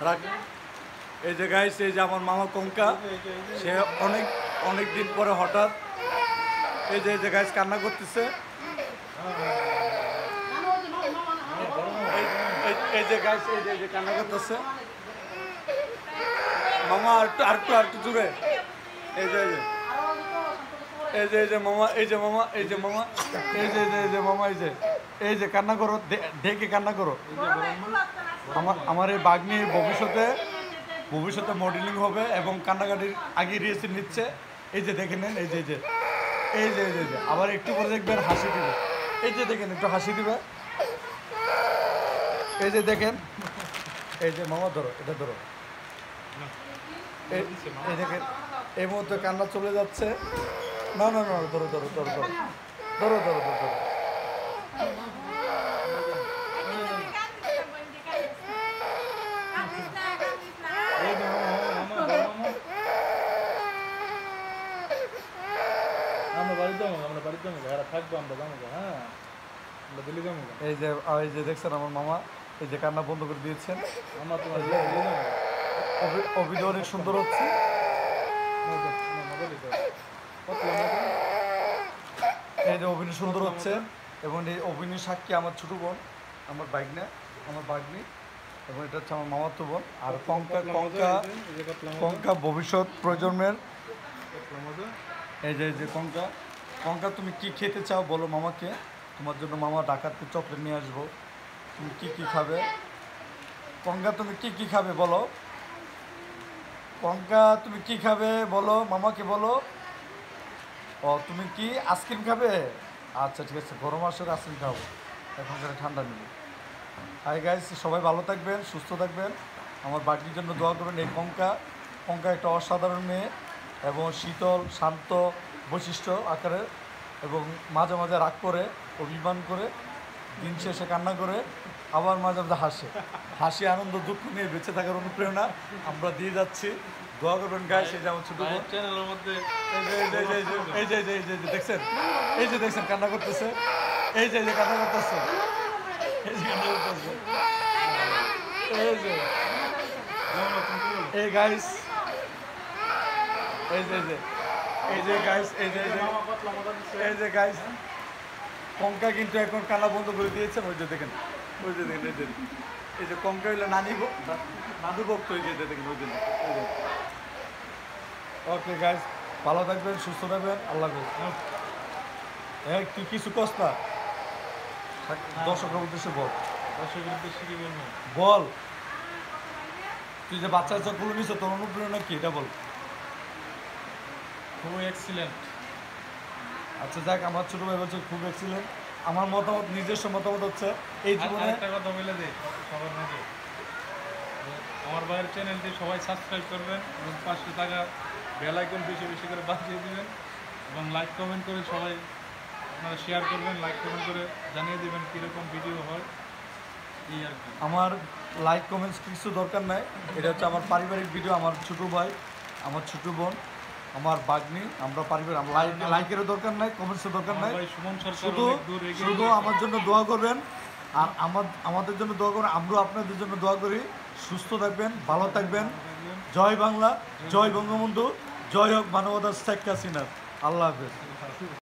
রাখ। এই যে গাইস, এই যে আমার মামা কঙ্কা, সে অনেক দিন পরে হঠাৎ এই যে গাইস কান্না করতেছে। এই যে গাইস, এই যে কান্না করতেছে মামা। আরেকটু জুড়ে। এই যে মামা, এই যে মামা, এই যে মামা, এই যে মামা, এই যে কান্না করো, দেখে কান্না করো। আমার এই বাগ্নি ভবিষ্যতে মডেলিং হবে এবং কান্নাকাটির আগে রিহার্সেল নিচ্ছে। এই যে দেখে নেন, এই যে আবার একটু করে দেখবেন হাসি দিবে। এই যে দেখেন, একটু হাসি দিবে। এই যে দেখেন, এই যে মামা ধরো, এটা ধরো। এই দেখেন, এই মুহূর্তে কান্না চলে যাচ্ছে। না, ধরো। এই যে দেখছেন আমার মামা, এই যে কান্না বন্ধ করে দিয়েছেন। অভিনয় অনেক সুন্দর হচ্ছে। এই যে অভিনয় সুন্দর হচ্ছে এবং এই অভিনয় সাক্ষী আমার ছোট বোন, আমার বাগ্নি, এবং এটা হচ্ছে আমার মামাতো বোন। আর কঙ্কা ভবিষ্যৎ প্রজন্মের। এই যে কঙ্কা, তুমি কি খেতে চাও বলো মামাকে, তোমার জন্য মামা ঢাকাতে চকলেট নিয়ে আসবো। তুমি কি খাবে কঙ্কা? তুমি কি খাবে বলো কঙ্কা? তুমি কি খাবে বলো, মামাকে বলো। ও, তুমি কি আইসক্রিম খাবে? আচ্ছা ঠিক আছে, গরম আসলে আইসক্রিম খাবো, এখন ঠান্ডা নেবে। হাই গাইস, সবাই ভালো থাকবেন, সুস্থ থাকবেন। আমার বাড়ির জন্য দোয়া করবেন। এই কঙ্কা একটা অসাধারণ মেয়ে এবং শীতল শান্ত বৈশিষ্ট্য আকারে, এবং মাঝে মাঝে রাগ করে, অভিমান করে, দিন শেষে কান্না করে, আবার মাঝে মাঝে হাসি আনন্দ দুঃখ নিয়ে বেঁচে থাকার অনুপ্রেরণা আমরা দিয়ে যাচ্ছি। দোয়া করবেন গাইস। এই যে আমার ছোট বোন চ্যানেলের মধ্যে এই যে দেখছেন কান্না করতেছে। এই যে কান্না করতেছে। এই গাইস, এই যে গাইস, কঙ্কা কিন্তু এখন কান্না বন্ধ করে দিয়েছে। ওই যে দেখেন, এই যে কঙ্কা হইলে নাদু ভক্ত হয়ে যেতে দেখেন। ওকে গাইস, ভালো থাকবেন, সুস্থ থাকবেন, আল্লাহ হাফেজ। তুই কিছু কষ্ট দর্শকের উদ্দেশ্যে বল। তুই যে বাচ্চা গুলো নিছ, তোর অনুপ্রেরণা কি এটা বল। খুব এক্সিলেন্ট। আচ্ছা যাক, আমার ছোট ভাই বলছে খুব এক্সিলেন্ট। আমার মতামত, নিজস্ব মতামত হচ্ছে এই জীবনে একটা কথা বলে দিই সবার মাঝে, আমার ভাইয়ের চ্যানেলটি সবাই সাবস্ক্রাইব করবেন এবং পাশে থাকা বেল আইকন বেশি করে বাজিয়ে দিবেন এবং লাইক কমেন্ট করে সবাই আপনারা শেয়ার করবেন, লাইক কমেন্ট করে জানিয়ে দেবেন কীরকম ভিডিও হয়। এই আর কি, আমার লাইক কমেন্টস কিছু দরকার নাই। এটা হচ্ছে আমার পারিবারিক ভিডিও। আমার ছোট ভাই, আমার ছোট বোন, আমার বাগ্নি, আমরা পারিবারিক। লাইকেরও দরকার নাই, কমেন্টসের দরকার নাই। শুধু আমার জন্য দোয়া করবেন আর আমাদের জন্য দোয়া করবেন। আমরাও আপনাদের জন্য দোয়া করি। সুস্থ থাকবেন, ভালো থাকবেন। জয় বাংলা, জয় বঙ্গবন্ধু, জয় হোক মানবতার শেখ হাসিনা। আল্লাহ হাফেজ।